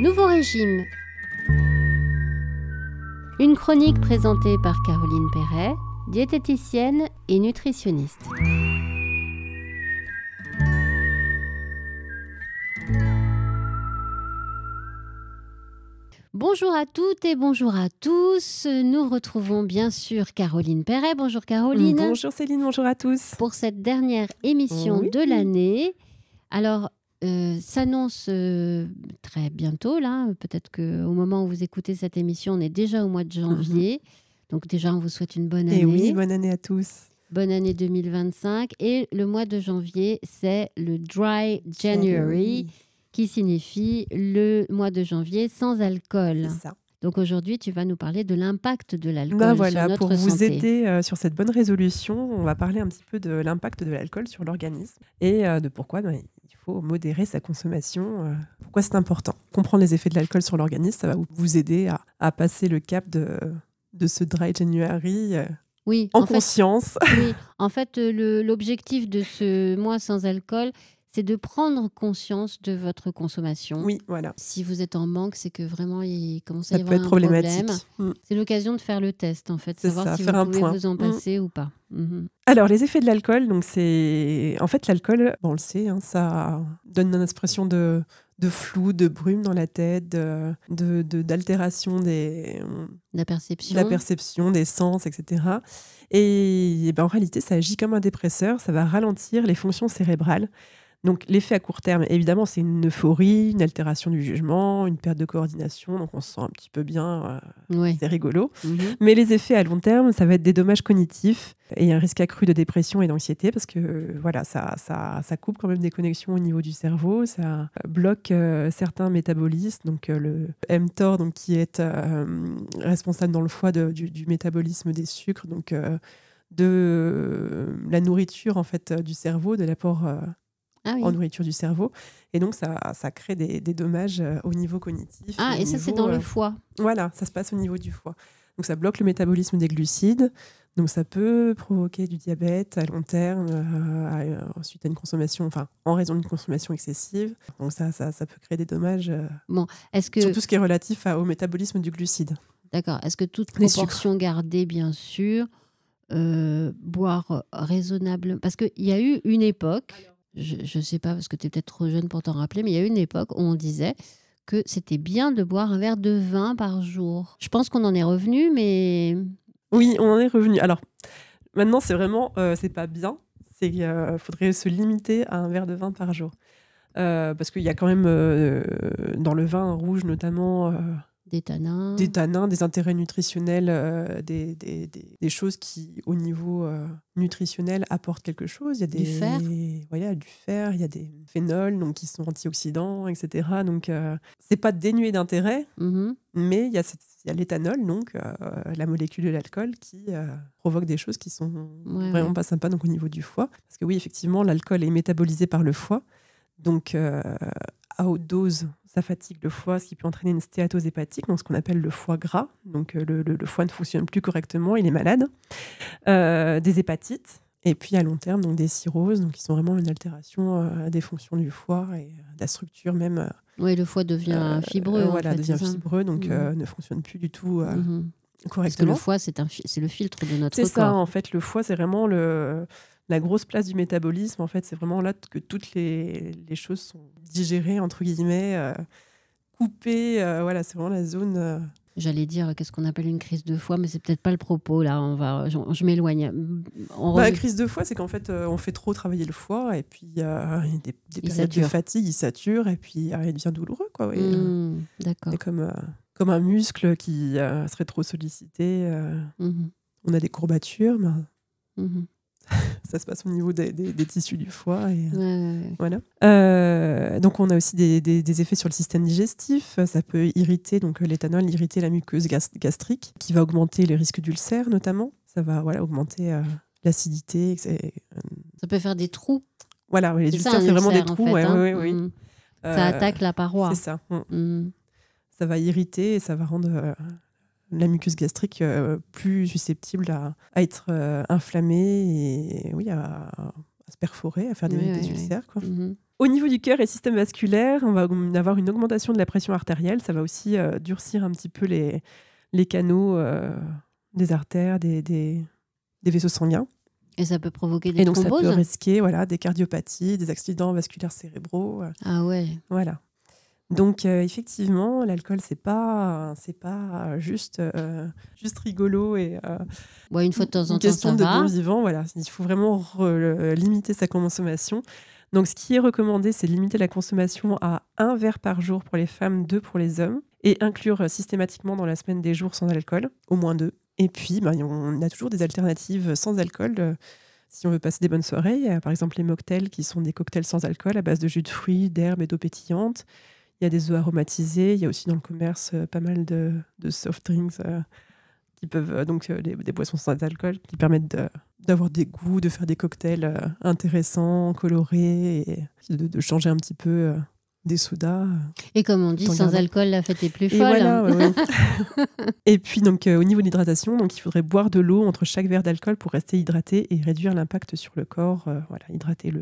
Nouveau régime. Une chronique présentée par Caroline Perret, diététicienne et nutritionniste. Bonjour à toutes et bonjour à tous. Nous retrouvons bien sûr Caroline Perret. Bonjour Caroline. Bonjour Céline, bonjour à tous. Pour cette dernière émission de l'année. Alors, s'annonce très bientôt, là. Peut-être qu'au moment où vous écoutez cette émission, on est déjà au mois de janvier. Donc déjà, on vous souhaite une bonne année. Et oui, bonne année à tous. Bonne année 2025. Et le mois de janvier, c'est le Dry January, qui signifie le mois de janvier sans alcool. C'est ça. Donc aujourd'hui, tu vas nous parler de l'impact de l'alcool sur notre pour santé. vous aider sur cette bonne résolution, on va parler un petit peu de l'impact de l'alcool sur l'organisme et de pourquoi il faut modérer sa consommation. Pourquoi c'est important. Comprendre les effets de l'alcool sur l'organisme, ça va vous aider à passer le cap de ce Dry January en conscience. En fait, l'objectif de ce mois sans alcool, c'est de prendre conscience de votre consommation. Oui, voilà. Si vous êtes en manque, c'est que vraiment, il commence à y ça avoir peut être un problématique. problème. C'est l'occasion de faire le test, en fait, savoir ça, si faire vous pouvez vous en passer ou pas. Alors, les effets de l'alcool, donc c'est... En fait, l'alcool, on le sait, ça donne une expression de flou, de brume dans la tête, d'altération de la perception, des sens, etc. Et en réalité, ça agit comme un dépresseur, ça va ralentir les fonctions cérébrales. Donc l'effet à court terme, évidemment, c'est une euphorie, une altération du jugement, une perte de coordination, donc on se sent un petit peu bien, c'est rigolo. Mais les effets à long terme, ça va être des dommages cognitifs et un risque accru de dépression et d'anxiété parce que voilà, ça coupe quand même des connexions au niveau du cerveau, ça bloque certains métabolismes, donc le mTOR, donc, qui est responsable dans le foie du métabolisme des sucres, donc de la nourriture en fait, du cerveau, de l'apport en nourriture du cerveau. Et donc, ça crée des dommages au niveau cognitif. Et ça, c'est dans le foie. Voilà, ça se passe au niveau du foie. Donc, ça bloque le métabolisme des glucides. Donc, ça peut provoquer du diabète à long terme, ensuite à une consommation, en raison d'une consommation excessive. Donc, ça peut créer des dommages sur tout ce qui est relatif au métabolisme du glucide. D'accord. Est-ce que toute proportion gardée, bien sûr, boire raisonnable... Parce qu'il y a eu une époque... Je ne sais pas, parce que tu es peut-être trop jeune pour t'en rappeler, mais il y a eu une époque où on disait que c'était bien de boire un verre de vin par jour. Je pense qu'on en est revenu, mais... Oui, on en est revenu. Alors, maintenant, c'est vraiment... c'est pas bien. Il faudrait se limiter à un verre de vin par jour. Parce qu'il y a quand même, dans le vin rouge notamment... Des tanins, des intérêts nutritionnels, des choses qui, au niveau nutritionnel, apportent quelque chose. Il y a du fer. Du fer, il y a des phénols donc, qui sont antioxydants, etc. Donc, c'est pas dénué d'intérêt, mais il y a l'éthanol, donc la molécule de l'alcool, qui provoque des choses qui sont vraiment pas sympas donc, au niveau du foie. Parce que oui, effectivement, l'alcool est métabolisé par le foie. Donc, à haute dose, ça fatigue le foie, ce qui peut entraîner une stéatose hépatique, donc ce qu'on appelle le foie gras. Donc le foie ne fonctionne plus correctement, il est malade. Des hépatites, et puis à long terme, donc des cirrhoses, donc qui sont vraiment une altération des fonctions du foie et de la structure même. Oui, le foie devient fibreux. Devient fibreux, donc ne fonctionne plus du tout correctement. Parce que le foie, c'est le filtre de notre corps. C'est ça, en fait, le foie, c'est vraiment la grosse place du métabolisme. En fait, c'est vraiment là que toutes les choses sont digérées, entre guillemets, coupées. C'est vraiment la zone... J'allais dire qu'est-ce qu'on appelle une crise de foie, mais c'est peut-être pas le propos, là. Je m'éloigne. Crise de foie, c'est qu'en fait, on fait trop travailler le foie, et puis il y a des périodes de fatigue, il sature, et puis il devient douloureux, quoi. D'accord. C'est comme un muscle qui serait trop sollicité. On a des courbatures, mais... Ça se passe au niveau des tissus du foie. Et, voilà. Donc, on a aussi des effets sur le système digestif. Ça peut irriter, donc l'éthanol, irriter la muqueuse gastrique, qui va augmenter les risques d'ulcères, notamment. Ça va augmenter l'acidité. Ça peut faire des trous. Voilà, les ulcères, c'est vraiment des trous. En fait, oui. Ça attaque la paroi. C'est ça. Ça va irriter et ça va rendre... la muqueuse gastrique plus susceptible à être inflammée et à se perforer, à faire des ulcères. Quoi. Au niveau du cœur et système vasculaire, on va avoir une augmentation de la pression artérielle. Ça va aussi durcir un petit peu les canaux des artères, des vaisseaux sanguins. Et ça peut provoquer des Et donc, thromboses. ça peut risquer des cardiopathies, des accidents vasculaires cérébraux. Ah ouais. Voilà. Donc, effectivement, l'alcool, c'est pas juste rigolo et Une fois de temps en temps, une question ça de va. bon vivant. Voilà. Il faut vraiment limiter sa consommation. Donc, ce qui est recommandé, c'est de limiter la consommation à 1 verre par jour pour les femmes, 2 pour les hommes, et inclure systématiquement dans la semaine des jours sans alcool, au moins 2. Et puis, on a toujours des alternatives sans alcool. Si on veut passer des bonnes soirées, il y a par exemple les mocktails qui sont des cocktails sans alcool à base de jus de fruits, d'herbes et d'eau pétillante. Il y a des œufs aromatisés. Il y a aussi dans le commerce pas mal de soft drinks qui peuvent, des boissons sans alcool qui permettent d'avoir des goûts, de faire des cocktails intéressants, colorés, et de changer un petit peu des sodas. Et comme on dit, sans alcool, la fête est plus folle. Et voilà, ouais. Et puis, au niveau de l'hydratation, il faudrait boire de l'eau entre chaque verre d'alcool pour rester hydraté et réduire l'impact sur le corps. Hydrater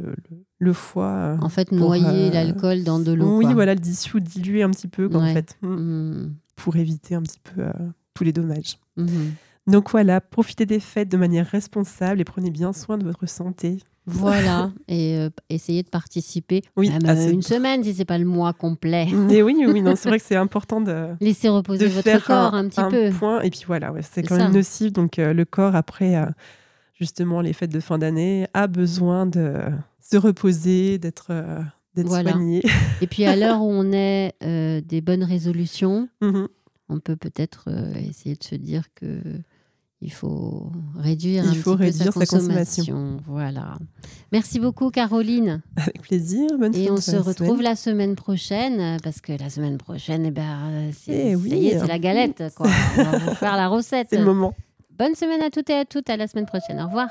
le foie. En fait, noyer l'alcool dans de l'eau. Oui, quoi. Voilà, le diluer un petit peu, en fait, pour éviter un petit peu tous les dommages. Donc voilà, profitez des fêtes de manière responsable et prenez bien soin de votre santé. Voilà, et essayez de participer une semaine si c'est pas le mois complet. Mais oui, non, c'est vrai que c'est important de laisser reposer votre corps un petit peu. Point, et puis voilà, c'est quand même nocif. Donc le corps, après justement les fêtes de fin d'année, a besoin de se reposer, d'être soigné. Et puis à l'heure où on est des bonnes résolutions, on peut peut-être essayer de se dire que il faut réduire sa consommation. Voilà. Merci beaucoup, Caroline. Avec plaisir. Bonne Et on se retrouve la semaine prochaine, parce que la semaine prochaine, c'est la galette, quoi. On va vous faire la recette. C'est le moment. Bonne semaine à toutes et à toutes. À la semaine prochaine. Au revoir.